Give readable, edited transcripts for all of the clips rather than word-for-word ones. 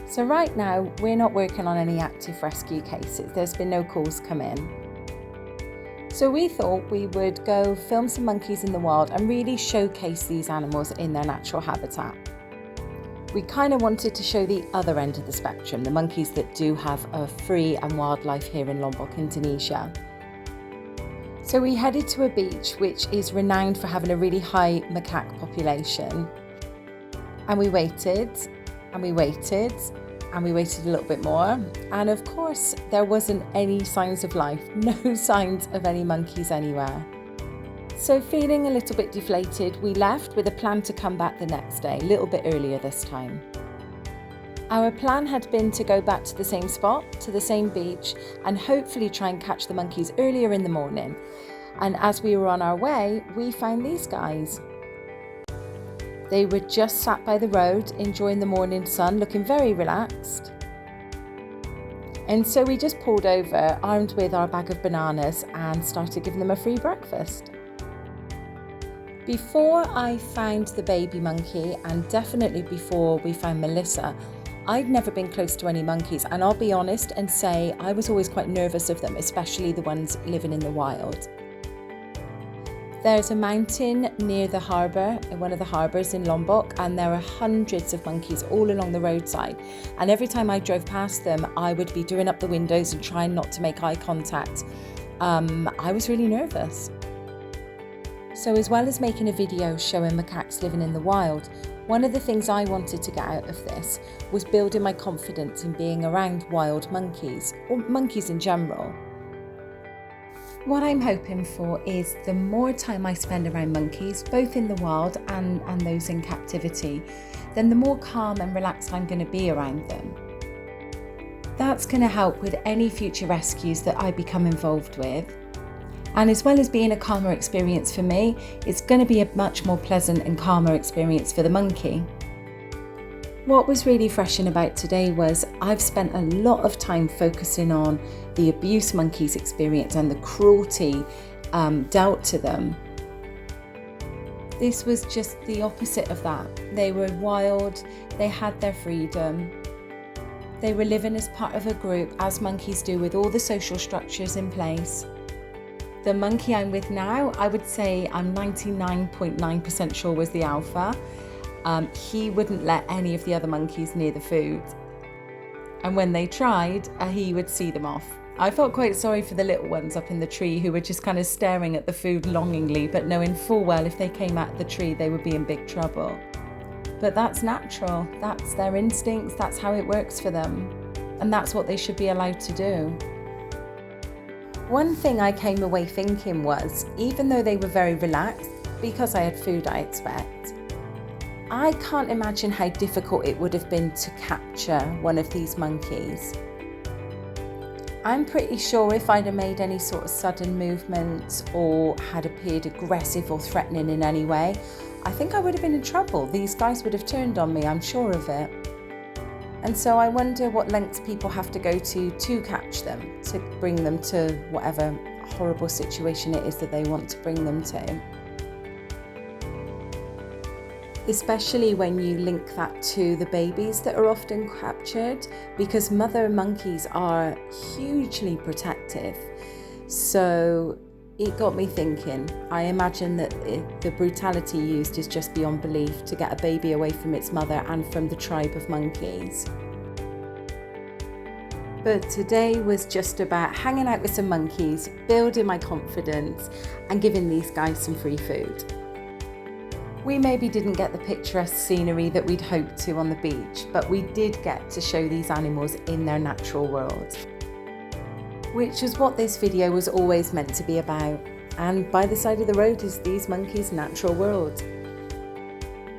So right now, we're not working on any active rescue cases. There's been no calls come in. So we thought we would go film some monkeys in the wild and really showcase these animals in their natural habitat. We kind of wanted to show the other end of the spectrum, the monkeys that do have a free and wildlife here in Lombok, Indonesia. So we headed to a beach which is renowned for having a really high macaque population. And we waited, and we waited, and we waited a little bit more. And of course, there wasn't any signs of life, no signs of any monkeys anywhere. So feeling a little bit deflated, we left with a plan to come back the next day, a little bit earlier this time. Our plan had been to go back to the same spot, to the same beach, and hopefully try and catch the monkeys earlier in the morning. And as we were on our way, we found these guys. They were just sat by the road, enjoying the morning sun, looking very relaxed. And so we just pulled over, armed with our bag of bananas, and started giving them a free breakfast. Before I found the baby monkey, and definitely before we found Melissa, I'd never been close to any monkeys, and I'll be honest and say I was always quite nervous of them, especially the ones living in the wild. There's a mountain near the harbour, in one of the harbours in Lombok, and there are hundreds of monkeys all along the roadside. And every time I drove past them, I would be doing up the windows and trying not to make eye contact. I was really nervous. So as well as making a video showing macaques living in the wild, one of the things I wanted to get out of this was building my confidence in being around wild monkeys, or monkeys in general. What I'm hoping for is the more time I spend around monkeys, both in the wild and those in captivity, then the more calm and relaxed I'm going to be around them. That's going to help with any future rescues that I become involved with. And as well as being a calmer experience for me, it's going to be a much more pleasant and calmer experience for the monkey. What was really refreshing about today was I've spent a lot of time focusing on the abuse monkeys experience and the cruelty dealt to them. This was just the opposite of that. They were wild, they had their freedom. They were living as part of a group, as monkeys do, with all the social structures in place. The monkey I'm with now, I would say I'm 99.9% sure was the alpha. He wouldn't let any of the other monkeys near the food. And when they tried, he would see them off. I felt quite sorry for the little ones up in the tree who were just kind of staring at the food longingly, but knowing full well if they came at the tree, they would be in big trouble. But that's natural. That's their instincts. That's how it works for them. And that's what they should be allowed to do. One thing I came away thinking was, even though they were very relaxed, because I had food I expect, I can't imagine how difficult it would have been to capture one of these monkeys. I'm pretty sure if I'd have made any sort of sudden movements or had appeared aggressive or threatening in any way, I think I would have been in trouble. These guys would have turned on me, I'm sure of it. And so I wonder what lengths people have to go to catch them, to bring them to whatever horrible situation it is that they want to bring them to. Especially when you link that to the babies that are often captured, because mother monkeys are hugely protective. So it got me thinking. I imagine that the brutality used is just beyond belief to get a baby away from its mother and from the tribe of monkeys. But today was just about hanging out with some monkeys, building my confidence, and giving these guys some free food. We maybe didn't get the picturesque scenery that we'd hoped to on the beach, but we did get to show these animals in their natural world, which is what this video was always meant to be about. And by the side of the road is these monkeys' natural world.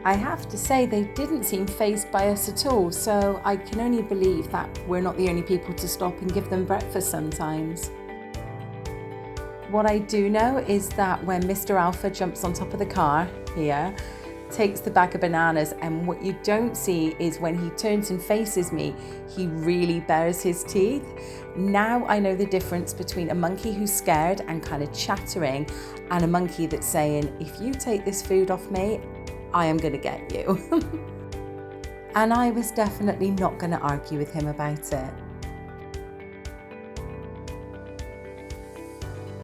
I have to say they didn't seem fazed by us at all, so I can only believe that we're not the only people to stop and give them breakfast sometimes. What I do know is that when Mr. Alpha jumps on top of the car here, takes the bag of bananas, and what you don't see is when he turns and faces me, he really bares his teeth. Now I know the difference between a monkey who's scared and kind of chattering and a monkey that's saying, if you take this food off me, I am going to get you. And I was definitely not going to argue with him about it.